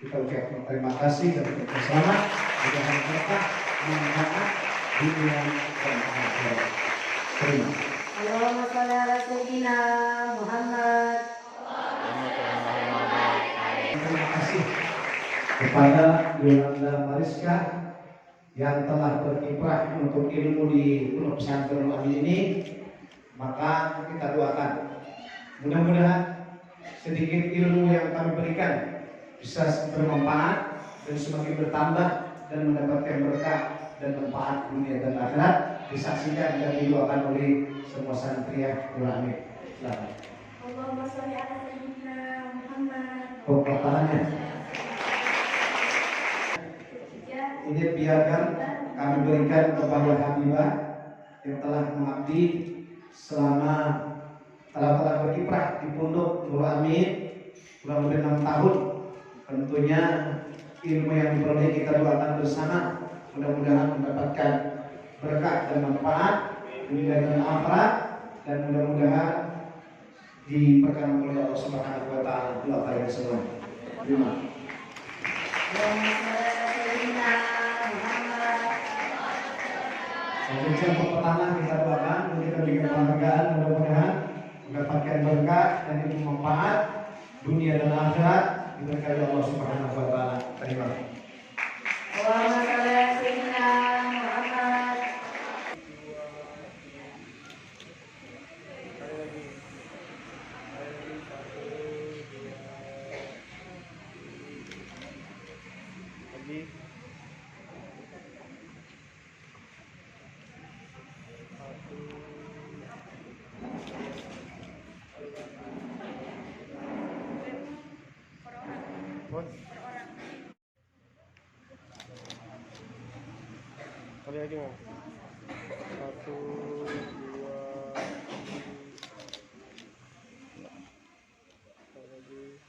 Kita ucapkan terima kasih dan selamat. Mudah-mudahan berkah manfaat dunia dan akhirat. Terima. Allahumma sholli ala sayyidina Muhammad. Terima kasih kepada Yolanda Mariska yang telah berkiprah untuk ilmu di Pondok Pesantren Al-Amin ini. Maka kita doakan mudah-mudahan sedikit ilmu yang kami berikan bisa bermanfaat dan semakin bertambah dan mendapatkan berkah dan manfaat dunia dan akhirat, disaksikan dan didoakan oleh semua santriah Al-Amin. Selamat. Allahumma sholli ala sayyidina Muhammad. Pertanyaannya, ini biarkan kami berikan kepada Habibah yang telah mengabdi selama telah berkiprah di Pondok Al-Amin kurang lebih 6 tahun. Tentunya ilmu yang diperoleh kita doakan bersama, mudah-mudahan mendapatkan berkah dan manfaat dunia dan akhirat, dan mudah-mudahan diperkenan oleh Allah Subhanahu wa taala. Doa kalian semua. Terima. Untuk pertama kita doakan, kita berikan penghargaan, mudah-mudahan mendapatkan berkah dan ilmu manfaat dunia dan akhirat diberkahi Allah Subhanahu wa taala. Terima kasih. Allahumma sholli ala sayyidina Muhammad. Kali lagi mas. 1, 2, 3. Kali lagi.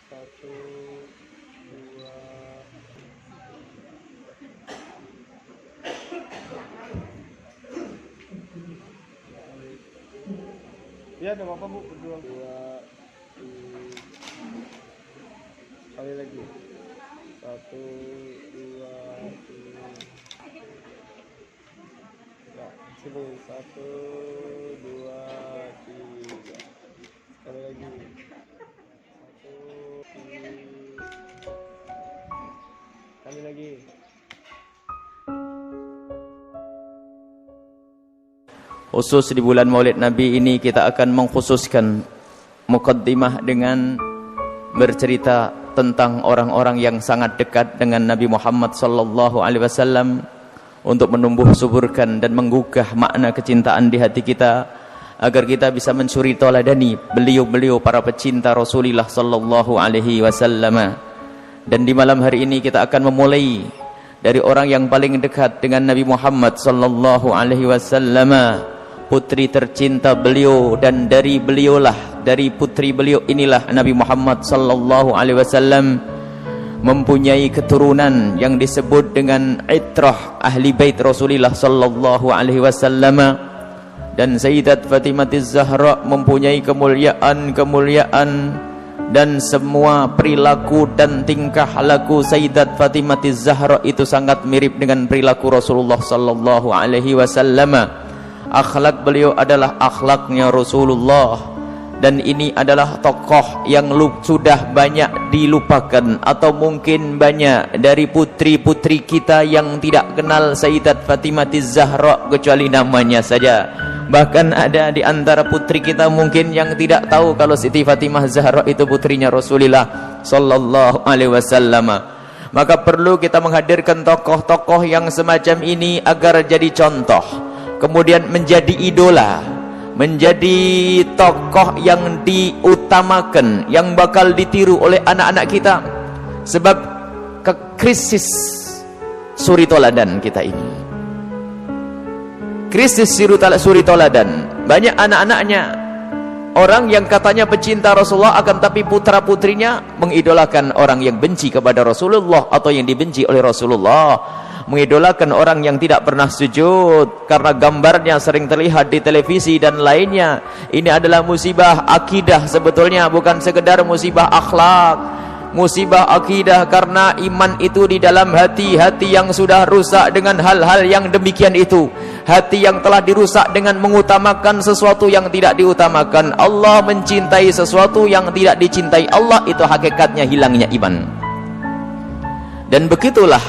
1, 2. Ya, ada apa bu? Berdua. 2, 3. Kali lagi. 1, 2, 3. Sini 1, 2, 3. Sekali lagi 1, 2. Kali lagi. Khusus di bulan Maulid Nabi ini kita akan mengkhususkan muqaddimah dengan bercerita tentang orang-orang yang sangat dekat dengan Nabi Muhammad sallallahu alaihi wasallam, untuk menumbuh suburkan dan menggugah makna kecintaan di hati kita, agar kita bisa mencuri tauladani beliau-beliau para pecinta Rasulullah sallallahu alaihi wasallam. Dan di malam hari ini kita akan memulai dari orang yang paling dekat dengan Nabi Muhammad sallallahu alaihi wasallam, putri tercinta beliau, dan dari beliaulah, dari putri beliau inilah Nabi Muhammad sallallahu alaihi wasallam mempunyai keturunan yang disebut dengan itrah ahli bait Rasulullah sallallahu alaihi wasallam. Dan Sayyidat Fatimah Az-Zahra mempunyai kemuliaan dan semua perilaku dan tingkah laku Sayyidat Fatimah Az-Zahra itu sangat mirip dengan perilaku Rasulullah sallallahu alaihi wasallam. Akhlak beliau adalah akhlaknya Rasulullah. Dan ini adalah tokoh yang sudah banyak dilupakan, atau mungkin banyak dari putri-putri kita yang tidak kenal Sayyidat Fatimah Az-Zahra kecuali namanya saja. Bahkan ada di antara putri kita mungkin yang tidak tahu kalau Siti Fatimah Az-Zahra itu putrinya Rasulullah sallallahu alaihi wasallam. Maka perlu kita menghadirkan tokoh-tokoh yang semacam ini agar jadi contoh, kemudian menjadi idola, menjadi tokoh yang diutamakan, yang bakal ditiru oleh anak-anak kita. Sebab krisis suri toladan kita ini, krisis suri toladan, banyak anak-anaknya orang yang katanya pecinta Rasulullah, akan tapi putra-putrinya mengidolakan orang yang benci kepada Rasulullah atau yang dibenci oleh Rasulullah, mengidolakan orang yang tidak pernah sujud karena gambarnya sering terlihat di televisi dan lainnya. Ini adalah musibah akidah sebetulnya, bukan sekedar musibah akhlak. musibah akidah karena iman itu di dalam hati yang sudah rusak dengan hal-hal yang demikian itu, hati yang telah dirusak dengan mengutamakan sesuatu yang tidak diutamakan. Allah mencintai sesuatu yang tidak dicintai Allah, itu hakikatnya hilangnya iman. Dan begitulah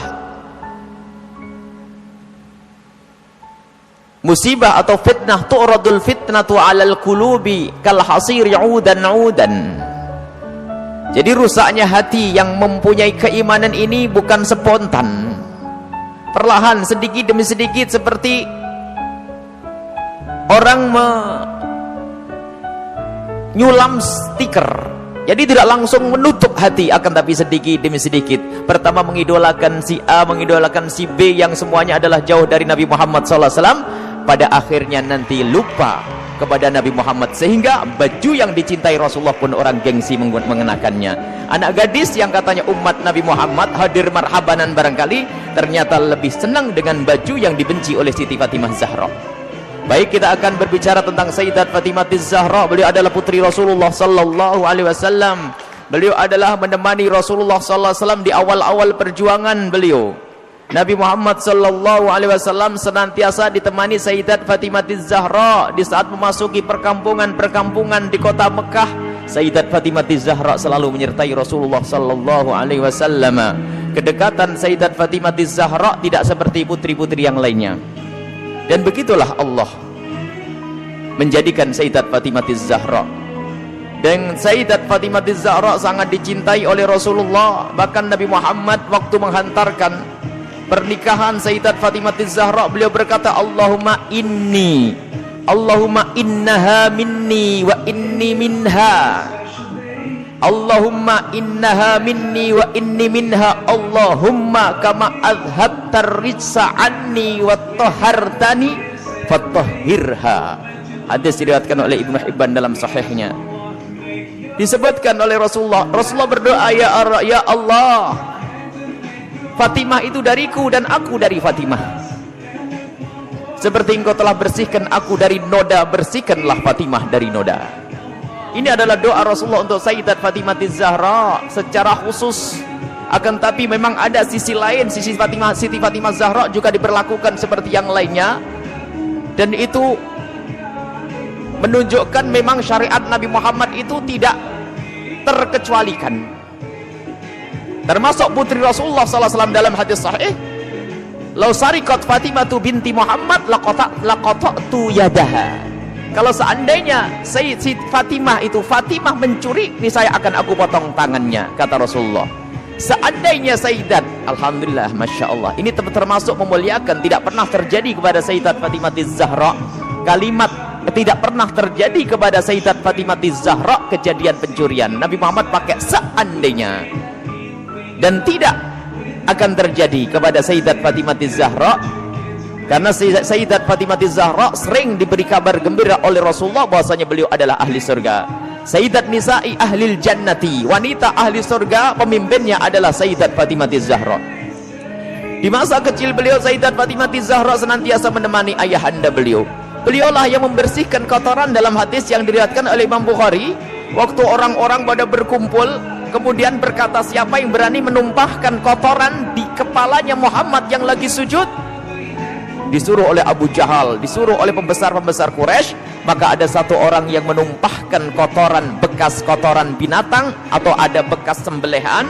musibah atau fitnah, tu'radul fitnatu 'alal qulubi kal hasiri 'udan. Jadi rusaknya hati yang mempunyai keimanan ini bukan spontan, perlahan, sedikit demi sedikit, seperti orang menyulam stiker. Jadi tidak langsung menutup hati, akan tapi sedikit demi sedikit. Pertama mengidolakan si A, mengidolakan si B, yang semuanya adalah jauh dari Nabi Muhammad SAW. Pada akhirnya nanti lupa kepada Nabi Muhammad, sehingga baju yang dicintai Rasulullah pun orang gengsi mengenakannya. Anak gadis yang katanya umat Nabi Muhammad hadir marhabanan barangkali, ternyata lebih senang dengan baju yang dibenci oleh Siti Fatimah Zahra. Baik, kita akan berbicara tentang Sayyidat Fatimah Zahra. Beliau adalah putri Rasulullah sallallahu alaihi wasallam. Beliau adalah menemani Rasulullah sallallahu alaihi wasallam di awal-awal perjuangan beliau. Nabi Muhammad sallallahu alaihi wasallam senantiasa ditemani Sayyidat Fatimah Zahra di saat memasuki perkampungan-perkampungan di kota Mekah. Sayyidat Fatimah Zahra selalu menyertai Rasulullah sallallahu alaihi wasallam. Kedekatan Sayyidat Fatimah Zahra tidak seperti putri-putri yang lainnya. Dan begitulah Allah menjadikan Sayyidat Fatimah Zahra. Dan Sayyidat Fatimah Zahra sangat dicintai oleh Rasulullah. Bahkan Nabi Muhammad waktu menghantarkan pernikahan Sayyidat Fatimah Zahra, beliau berkata, Allahumma innaha minni wa inni minha. Allahumma innaha minni wa inni minha. Allahumma kama azhabtar rijsa anni wa tahartani fatahhirha. Hadis diriwayatkan oleh Ibnu Hibban dalam sahihnya. Disebutkan oleh Rasulullah berdoa, ya Allah, Fatimah itu dariku dan aku dari Fatimah. Seperti engkau telah bersihkan aku dari noda, bersihkanlah Fatimah dari noda. Ini adalah doa Rasulullah untuk Sayyidat Fatimah Zahra secara khusus. Akan tapi memang ada sisi lain, Siti Fatimah Zahra juga diperlakukan seperti yang lainnya. Dan itu menunjukkan memang syariat Nabi Muhammad itu tidak terkecualikan. Termasuk putri Rasulullah SAW dalam hadis sahih, "Lau sariqat Fatimah binti Muhammad laqata'tu yadaha." Kalau seandainya Siti Fatimah mencuri, niscaya akan aku potong tangannya, kata Rasulullah. Seandainya Sayyidat, alhamdulillah, masya Allah, ini termasuk memuliakan. Tidak pernah terjadi kepada Sayyidat Fatimah Zahra kalimat, tidak pernah terjadi kepada Sayyidat Fatimah Zahra kejadian pencurian. Nabi Muhammad pakai seandainya. Dan tidak akan terjadi kepada Sayyidat Fatimah Zahra, karena Sayyidat Fatimah Zahra sering diberi kabar gembira oleh Rasulullah bahwasanya beliau adalah ahli surga. Sayyidat Nisa'i ahlil jannati, wanita ahli surga, pemimpinnya adalah Sayyidat Fatimah Zahra. Di masa kecil beliau, Sayyidat Fatimah Zahra senantiasa menemani ayahanda beliau. Beliaulah yang membersihkan kotoran dalam hadis yang diriwayatkan oleh Imam Bukhari. Waktu orang-orang pada berkumpul, kemudian berkata, siapa yang berani menumpahkan kotoran di kepalanya Muhammad yang lagi sujud? Disuruh oleh Abu Jahal, disuruh oleh pembesar-pembesar Quraisy. Maka ada satu orang yang menumpahkan kotoran, bekas kotoran binatang, atau ada bekas sembelihan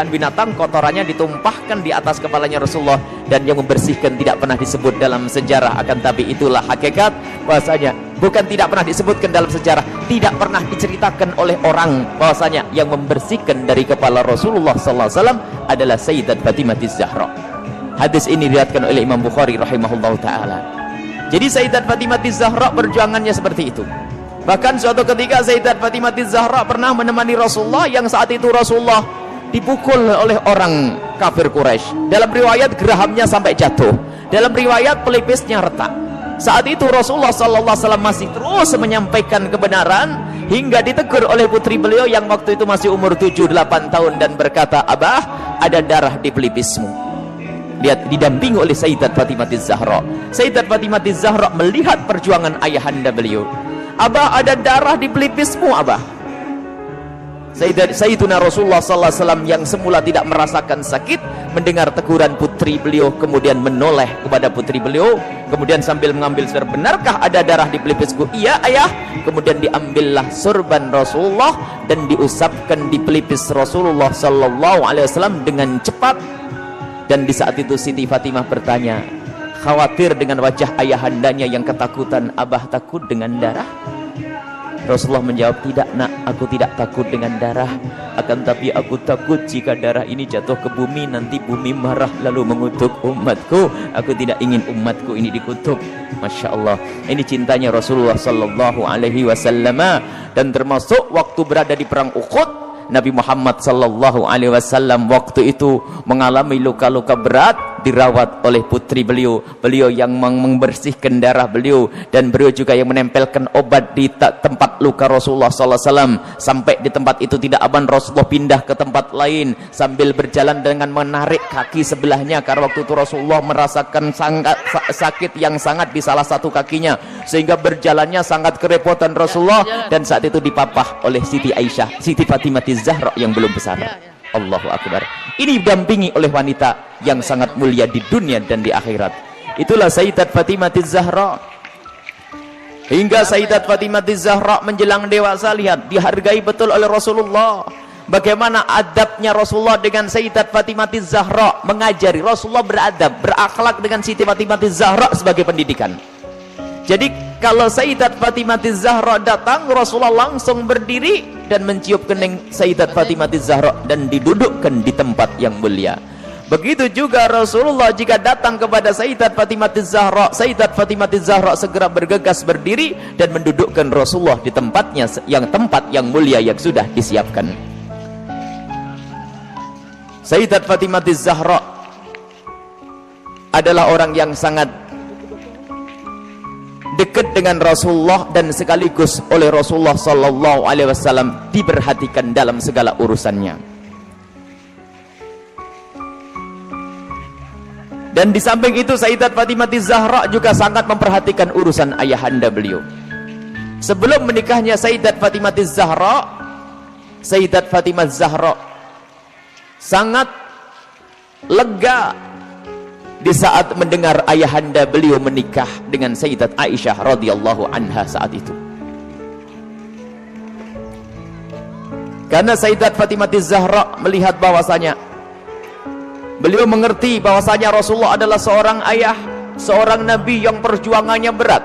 binatang, kotorannya ditumpahkan di atas kepalanya Rasulullah. Dan yang membersihkan tidak pernah disebut dalam sejarah. Akan tapi itulah hakikat bahwasanya, bukan tidak pernah disebutkan dalam sejarah, tidak pernah diceritakan oleh orang bahwasanya yang membersihkan dari kepala Rasulullah SAW adalah Sayyidat Fatimah Zahra. Hadis ini diriwayatkan oleh Imam Bukhari rahimahullah ta'ala. Jadi Sayyidat Fatimah Zahra perjuangannya seperti itu. Bahkan suatu ketika Sayyidat Fatimah Zahra pernah menemani Rasulullah, yang saat itu Rasulullah dipukul oleh orang kafir Quraisy. Dalam riwayat gerahamnya sampai jatuh, dalam riwayat pelipisnya retak. Saat itu Rasulullah SAW masih terus menyampaikan kebenaran, hingga ditegur oleh putri beliau yang waktu itu masih umur 7-8 tahun dan berkata, "Abah, ada darah di pelipismu." Lihat, didampingi oleh Sayyidat Fatimah Zahra. Sayyidat Fatimah Zahra melihat perjuangan ayahanda beliau. "Abah, ada darah di pelipismu, Abah." Sayyiduna Rasulullah sallallahu alaihi wasallam yang semula tidak merasakan sakit mendengar teguran putri beliau, kemudian menoleh kepada putri beliau, kemudian sambil mengambil sir, benarkah ada darah di pelipisku? Iya ayah. Kemudian diambillah sorban Rasulullah dan diusapkan di pelipis Rasulullah sallallahu alaihi wasallam dengan cepat. Dan di saat itu Siti Fatimah bertanya, khawatir dengan wajah ayahandanya yang ketakutan, abah takut dengan darah? Rasulullah menjawab, tidak nak, aku tidak takut dengan darah, akan tapi aku takut jika darah ini jatuh ke bumi, nanti bumi marah lalu mengutuk umatku. Aku tidak ingin umatku ini dikutuk. Masya Allah, ini cintanya Rasulullah sallallahu alaihi wasallam. Dan termasuk waktu berada di perang Uhud, Nabi Muhammad sallallahu alaihi wasallam waktu itu mengalami luka-luka berat, dirawat oleh putri beliau, beliau yang membersihkan darah beliau, dan beliau juga yang menempelkan obat di tempat luka Rasulullah sallallahu alaihi wasallam. Sampai di tempat itu tidak aman, Rasulullah pindah ke tempat lain sambil berjalan dengan menarik kaki sebelahnya, karena waktu itu Rasulullah merasakan sangat sakit yang sangat di salah satu kakinya, sehingga berjalannya sangat kerepotan Rasulullah. Dan saat itu dipapah oleh Siti Aisyah, Siti Fatimah Zahra yang belum besar. Allahu Akbar. Ini didampingi oleh wanita yang sangat mulia di dunia dan di akhirat. Itulah Sayyidat Fatimah Zahra. Hingga Sayyidat Fatimah Zahra menjelang dewasa, lihat, dihargai betul oleh Rasulullah. Bagaimana adabnya Rasulullah dengan Sayyidat Fatimah Zahra, mengajari. Rasulullah beradab, berakhlak dengan Siti Fatimah Zahra sebagai pendidikan. Jadi kalau Sayyidat Fatimah Zahra datang, Rasulullah langsung berdiri dan mencium kening Sayyidat Fatimah Zahra dan didudukkan di tempat yang mulia. Begitu juga Rasulullah jika datang kepada Sayyidat Fatimah Zahra, Sayyidat Fatimah Zahra segera bergegas berdiri dan mendudukkan Rasulullah di tempatnya, tempat yang mulia yang sudah disiapkan. Sayyidat Fatimah Zahra adalah orang yang sangat dekat dengan Rasulullah dan sekaligus oleh Rasulullah sallallahu alaihi wasallam diperhatikan dalam segala urusannya. Dan di samping itu Sayyidat Fatimah Zahra juga sangat memperhatikan urusan ayahanda beliau. Sebelum menikahnya Sayyidat Fatimah Zahra, Sayyidat Fatimah Zahra sangat lega di saat mendengar ayahanda beliau menikah dengan Sayyidat Aisyah radhiyallahu anha saat itu. Karena Sayyidat Fatimah Zahra melihat bahwasanya beliau mengerti bahwasanya Rasulullah adalah seorang ayah, seorang nabi yang perjuangannya berat.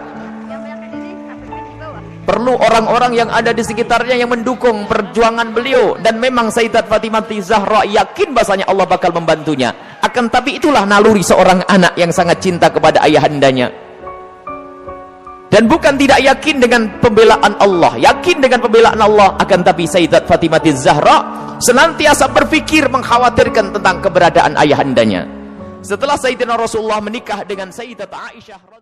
Perlu orang-orang yang ada di sekitarnya yang mendukung perjuangan beliau, dan memang Sayyidat Fatimah Zahra yakin bahasanya Allah bakal membantunya. Akan tapi itulah naluri seorang anak yang sangat cinta kepada ayahandanya. Dan bukan tidak yakin dengan pembelaan Allah, yakin dengan pembelaan Allah, akan tapi Sayyidat Fatimah Zahra senantiasa berpikir mengkhawatirkan tentang keberadaan ayahandanya. Setelah Sayyidina Rasulullah menikah dengan Sayyidat Aisyah